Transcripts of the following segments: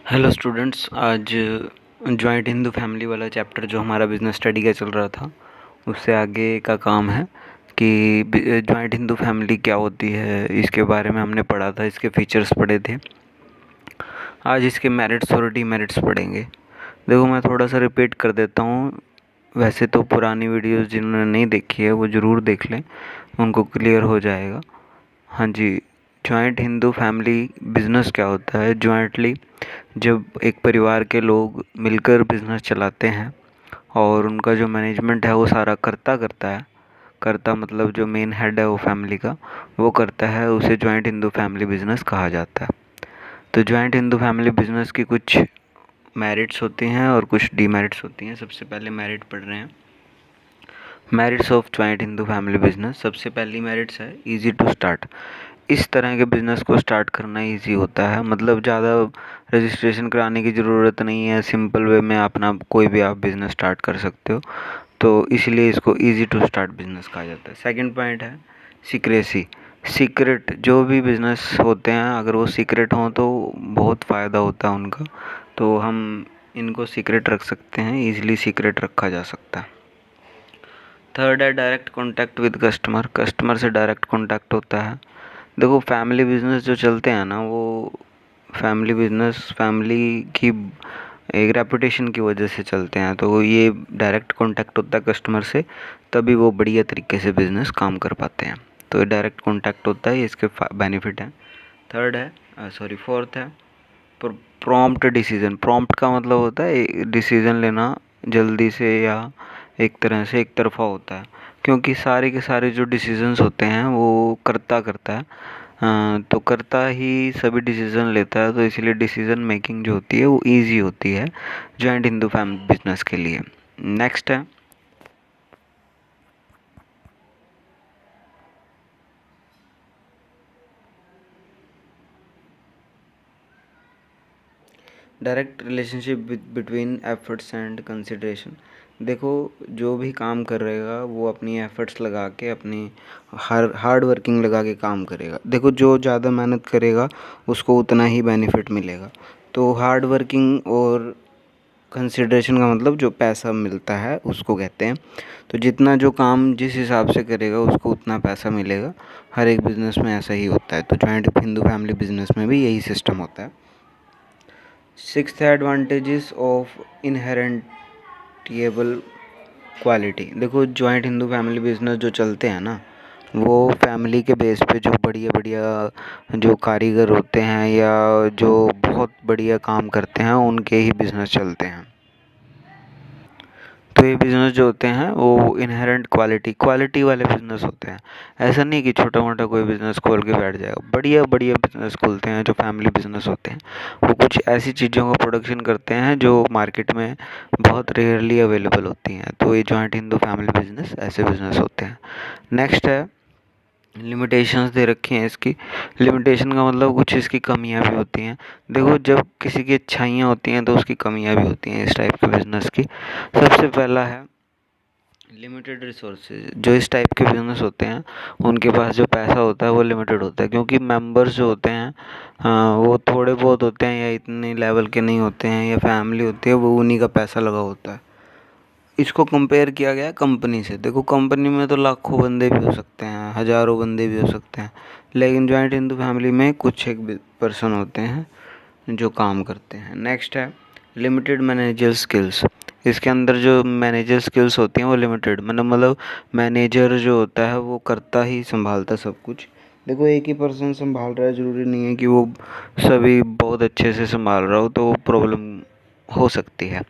Hello students, आज joint Hindu family वाला chapter जो हमारा बिजनेस स्टडी का चल रहा था उससे आगे का काम है कि जॉइंट हिंदू फैमिली क्या होती है, इसके बारे में हमने पढ़ा था, इसके फीचर्स पढ़े थे। आज इसके मेरिट्स और डीमेरिट्स पढ़ेंगे। देखो, मैं थोड़ा सा रिपीट कर देता हूँ। वैसे तो पुरानी वीडियोस जिन्होंने नहीं देखी है वो ज़रूर देख लें, उनको क्लियर हो जाएगा। हाँ जी, जॉइंट हिंदू फैमिली बिजनेस क्या होता है। जॉइंटली जब एक परिवार के लोग मिलकर बिजनेस चलाते हैं और उनका जो मैनेजमेंट है वो सारा करता करता है। करता मतलब जो मेन हेड है वो फैमिली का, वो करता है, उसे जॉइंट हिंदू फैमिली बिजनेस कहा जाता है। तो जॉइंट हिंदू फैमिली बिजनेस की कुछ मेरिट्स होती हैं और कुछ डीमेरिट्स होती हैं। सबसे पहले मेरिट पढ़ रहे हैं, merits of joint Hindu family business. सबसे पहली मेरिट्स है इजी टू स्टार्ट। इस तरह के बिज़नेस को स्टार्ट करना इजी होता है, मतलब ज़्यादा रजिस्ट्रेशन कराने की ज़रूरत नहीं है। सिंपल वे में अपना कोई भी आप बिज़नेस स्टार्ट कर सकते हो, तो इसलिए इसको इजी टू स्टार्ट बिज़नेस कहा जाता है। सेकंड पॉइंट है सीक्रेसी। सीक्रेट जो भी बिज़नेस होते हैं अगर वो सीक्रेट हों तो बहुत फ़ायदा होता है उनका, तो हम इनको सीक्रेट रख सकते हैं, ईजिली सीक्रेट रखा जा सकता है। थर्ड है direct contact with customer. Customer से डायरेक्ट कॉन्टैक्ट होता है। देखो, फैमिली बिजनेस जो चलते हैं ना, वो फैमिली बिजनेस फैमिली की एक रेपुटेशन की वजह से चलते हैं, तो ये डायरेक्ट कांटेक्ट होता है कस्टमर से, तभी वो बढ़िया तरीके से बिजनेस काम कर पाते हैं। तो ये डायरेक्ट कांटेक्ट होता है, इसके बेनिफिट हैं। थर्ड है फोर्थ है प्रॉम्प्ट डिसीजन। प्रॉम्प्ट का मतलब होता है डिसीजन लेना जल्दी से या एक तरह से एक तरफा होता है, क्योंकि सारे के सारे जो डिसीजंस होते हैं वो करता करता है। तो करता ही सभी डिसीजन लेता है, तो इसलिए डिसीजन मेकिंग जो होती है वो इजी होती है जॉइंट हिंदू फैमिली बिजनेस के लिए। नेक्स्ट है direct relationship between efforts and consideration. देखो, जो भी काम करेगा वो अपनी एफर्ट्स लगा के, अपनी हार्ड वर्किंग लगा के काम करेगा। देखो, जो ज़्यादा मेहनत करेगा उसको उतना ही बेनिफिट मिलेगा। तो हार्ड वर्किंग और कंसिडरेशन का मतलब जो पैसा मिलता है उसको कहते हैं। तो जितना जो काम जिस हिसाब से करेगा उसको उतना पैसा मिलेगा। हर एक बिज़नेस में ऐसा ही होता है, तो जॉइंट हिंदू फैमिली बिज़नेस में भी यही सिस्टम होता है। Sixth advantages of inheritable quality. देखो, जॉइंट हिंदू फैमिली बिजनेस जो चलते हैं ना, वो फैमिली के बेस पे जो बढ़िया बढ़िया जो कारीगर होते हैं या जो बहुत बढ़िया काम करते हैं उनके ही बिजनेस चलते हैं। तो ये बिज़नेस जो होते हैं वो इनहेरेंट क्वालिटी वाले बिज़नेस होते हैं। ऐसा नहीं कि छोटा मोटा कोई बिज़नेस खोल के बैठ जाएगा। बढ़िया बढ़िया बिज़नेस खोलते हैं जो फैमिली बिज़नेस होते हैं, वो कुछ ऐसी चीज़ों का प्रोडक्शन करते हैं जो मार्केट में बहुत रेयरली अवेलेबल होती हैं। तो ये जॉइंट हिंदू फैमिली बिज़नेस ऐसे बिज़नेस होते हैं। नेक्स्ट है लिमिटेशंस दे रखी हैं इसकी। लिमिटेशन का मतलब कुछ इसकी कमियां भी होती हैं। देखो, जब किसी की अच्छाइयाँ होती हैं तो उसकी कमियां भी होती हैं इस टाइप के बिज़नेस की। सबसे पहला है लिमिटेड रिसोर्सेज। जो इस टाइप के बिज़नेस होते हैं उनके पास जो पैसा होता है वो लिमिटेड होता है, क्योंकि मेंबर्स जो होते हैं वो थोड़े बहुत होते हैं या इतने लेवल के नहीं होते हैं, या फैमिली होती है वो उन्हीं का पैसा लगा होता है। इसको कंपेयर किया गया है कंपनी से। देखो, कंपनी में तो लाखों बंदे भी हो सकते हैं, हज़ारों बंदे भी हो सकते हैं, लेकिन जॉइंट हिंदू फैमिली में कुछ एक पर्सन होते हैं जो काम करते हैं। नेक्स्ट है लिमिटेड मैनेजर स्किल्स। इसके अंदर जो मैनेजर स्किल्स होती हैं वो लिमिटेड, मतलब मैनेजर जो होता है वो करता ही संभालता सब कुछ। देखो, एक ही पर्सन संभाल रहा है, ज़रूरी नहीं है कि वो सभी बहुत अच्छे से संभाल रहा हो, तो वो प्रॉब्लम हो सकती है।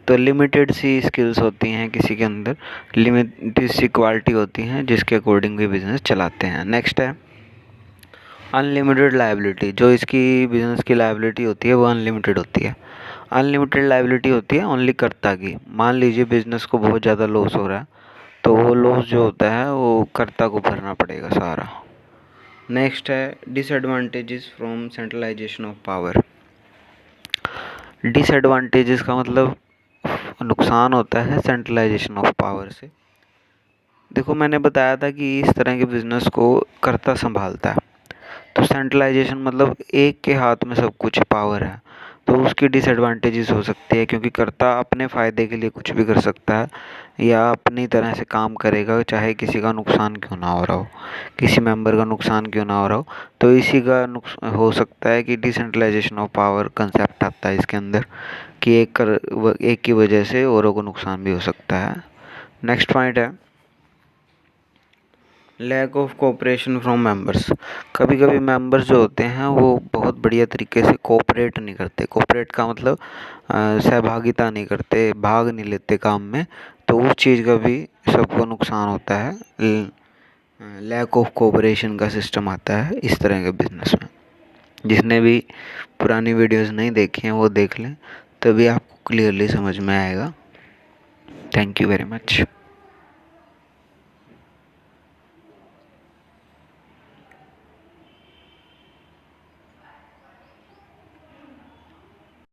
तो लिमिटेड सी स्किल्स होती हैं किसी के अंदर, लिमिटेड सी क्वालिटी होती हैं जिसके अकॉर्डिंग भी बिज़नेस चलाते हैं। नेक्स्ट है अनलिमिटेड लायबिलिटी। जो इसकी बिज़नेस की लायबिलिटी होती है वो अनलिमिटेड होती है। अनलिमिटेड लायबिलिटी होती है ओनली कर्ता की। मान लीजिए बिज़नेस को बहुत ज़्यादा लॉस हो रहा है, तो वो लॉस जो होता है वो कर्ता को भरना पड़ेगा सारा। नेक्स्ट है disadvantages from centralisation of power. Disadvantages का मतलब नुकसान होता है सेंट्रलाइजेशन ऑफ पावर से। देखो, मैंने बताया था कि इस तरह के बिज़नेस को कर्ता संभालता है। तो सेंट्रलाइजेशन मतलब एक के हाथ में सब कुछ पावर है, तो उसकी डिसएडवांटेजेस हो सकती है, क्योंकि कर्ता अपने फ़ायदे के लिए कुछ भी कर सकता है या अपनी तरह से काम करेगा, चाहे किसी का नुकसान क्यों ना हो रहा हो, किसी मेंबर का नुकसान क्यों ना हो रहा हो। तो इसी का नुकसान हो सकता है कि डिसेंट्रलाइजेशन ऑफ पावर कंसेप्ट आता है इसके अंदर, कि एक की वजह से औरों को नुकसान भी हो सकता है। नेक्स्ट पॉइंट है lack of cooperation from members. कभी कभी मेंबर्स जो होते हैं वो बहुत बढ़िया तरीके से कोऑपरेट नहीं करते। कोऑपरेट का मतलब सहभागिता नहीं करते, भाग नहीं लेते काम में, तो उस चीज़ का भी सबको नुकसान होता है। लैक ऑफ कोऑपरेशन का सिस्टम आता है इस तरह के बिजनेस में। जिसने भी पुरानी वीडियोस नहीं देखी हैं वो देख लें, तभी आपको क्लियरली समझ में आएगा। Thank you very much.